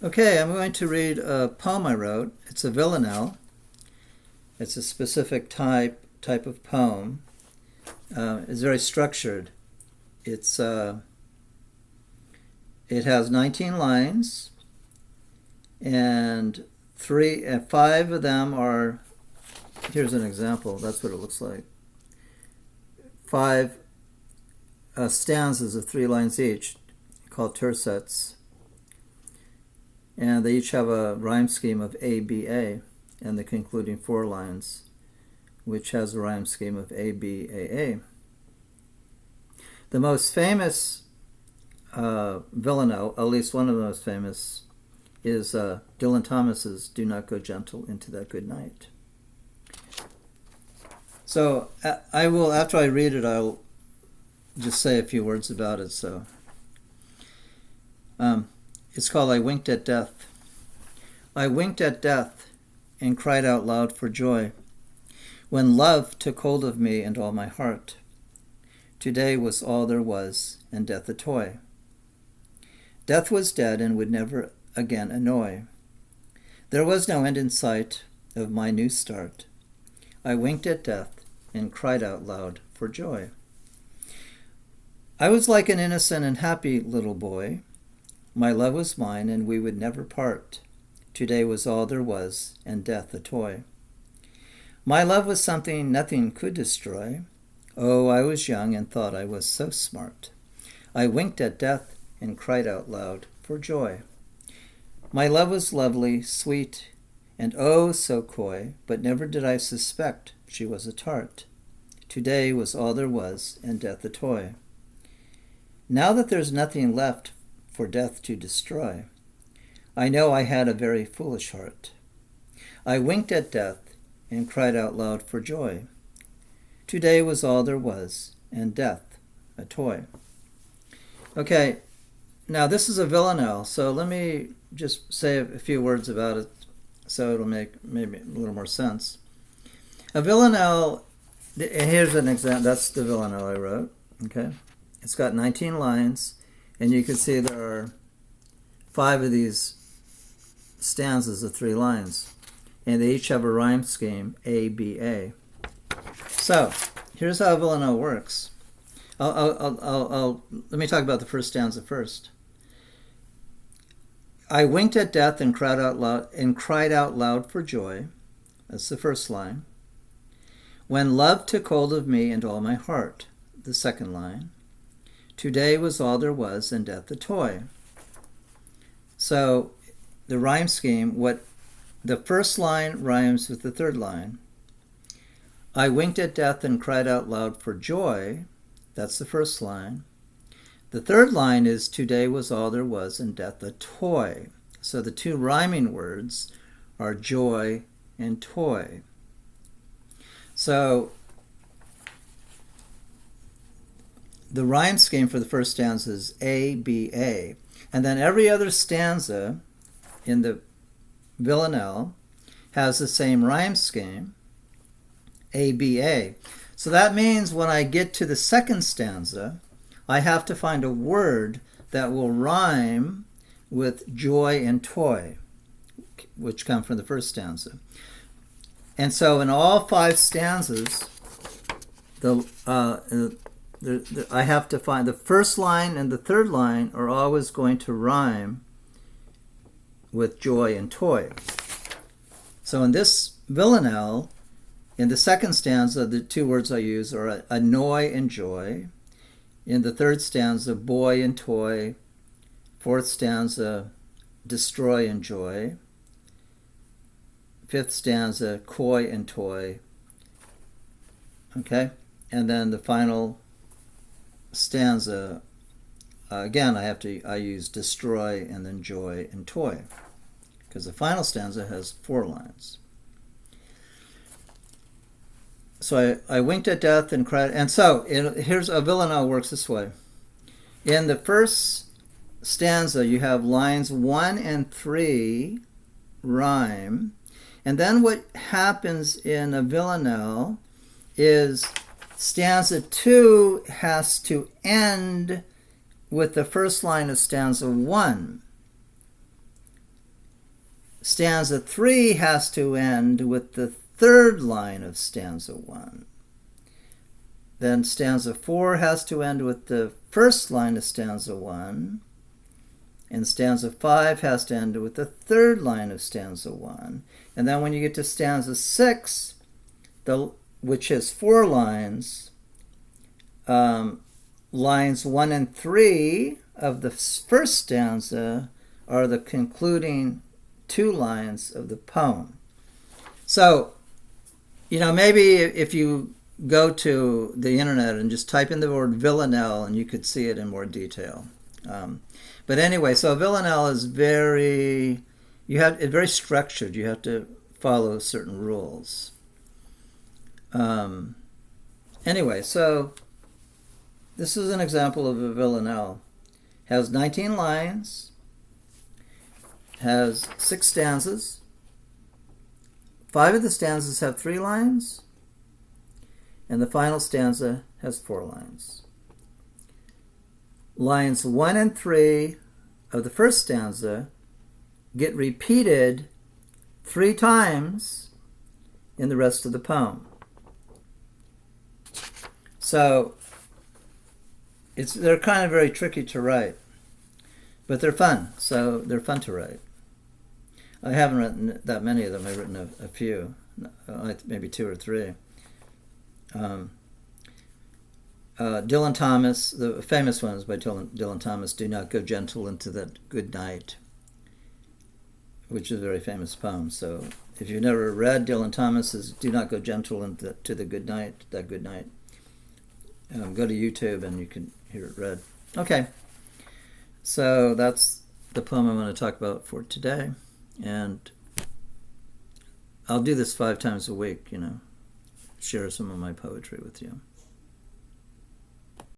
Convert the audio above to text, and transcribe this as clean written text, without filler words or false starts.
Okay, I'm going to read a poem I wrote. It's a villanelle. It's a specific type of poem. It's very structured. It's it has 19 lines, and five of them are. Here's an example. That's what it looks like. Five stanzas of 3 lines each, called tercets. And they each have a rhyme scheme of A, B, A, and the concluding 4 lines, which has a rhyme scheme of A, B, A, A. The most famous villanelle, at least one of the most famous, is Dylan Thomas's "Do Not Go Gentle Into That Good Night." So I will, after I read it, I'll just say a few words about it. So it's called "I Winked at Death." I winked at death and cried out loud for joy when love took hold of me and all my heart. Today was all there was, and death a toy. Death was dead and would never again annoy. There was no end in sight of my new start. I winked at death and cried out loud for joy. I was like an innocent and happy little boy. My love was mine, and we would never part. Today was all there was, and death a toy. My love was something nothing could destroy. Oh, I was young and thought I was so smart. I winked at death and cried out loud for joy. My love was lovely, sweet, and oh so coy, but never did I suspect she was a tart. Today was all there was, and death a toy. Now that there's nothing left for death to destroy, I know I had a very foolish heart. I winked at death and cried out loud for joy. Today was all there was, and death a toy. Okay, now this is a villanelle, so let me just say a few words about it so it'll make maybe a little more sense. A villanelle, here's an example. That's the villanelle I wrote. Okay, it's got 19 lines, and you can see there are 5 of these stanzas of 3 lines, and they each have a rhyme scheme, A, B, A. So here's how a villanelle works. Let me talk about the first stanza first. I winked at death and cried out loud for joy. That's the first line. When love took hold of me and all my heart. The second line. Today was all there was, and death a toy. So the rhyme scheme, the first line rhymes with the third line. I winked at death and cried out loud for joy. That's the first line. The third line is today was all there was, and death a toy. So the 2 rhyming words are joy and toy. So the rhyme scheme for the first stanza is A, B, A. And then every other stanza in the villanelle has the same rhyme scheme, A, B, A. So that means when I get to the second stanza, I have to find a word that will rhyme with joy and toy, which come from the first stanza. And so in all 5 stanzas, I have to find the first line and the third line are always going to rhyme with joy and toy. So in this villanelle, in the second stanza, the 2 words I use are annoy and joy. In the third stanza, boy and toy. Fourth stanza, destroy and joy. Fifth stanza, coy and toy. Okay? And then the final stanza, again, I use destroy and then joy and toy, because the final stanza has 4 lines. So I winked at death and cried. And so here's a villanelle works this way. In the first stanza, you have lines 1 and 3 rhyme. And then what happens in a villanelle is stanza 2 has to end with the first line of stanza 1. stanza 3 has to end with the third line of stanza 1. Then stanza 4 has to end with the first line of stanza 1. And stanza 5 has to end with the third line of stanza 1. And then when you get to stanza 6, which has 4 lines, lines 1 and 3 of the first stanza are the concluding 2 lines of the poem. So, maybe if you go to the internet and just type in the word villanelle, and you could see it in more detail. But anyway, so villanelle is very structured. You have to follow certain rules. Anyway, so this is an example of a villanelle. Has 19 lines, has 6 stanzas. 5 of the stanzas have 3 lines, and the final stanza has 4 lines. Lines 1 and 3 of the first stanza get repeated 3 times in the rest of the poem. So they're kind of very tricky to write, but they're fun. So they're fun to write. I haven't written that many of them. I've written a few, maybe 2 or 3. Dylan Thomas, the famous one is by Dylan Thomas, "Do Not Go Gentle Into That Good Night," which is a very famous poem. So if you've never read Dylan Thomas's "Do Not Go Gentle Into the Good Night," that good night, go to YouTube and you can hear it read. Okay, so that's the poem I want to talk about for today, and I'll do this 5 times a week, share some of my poetry with you.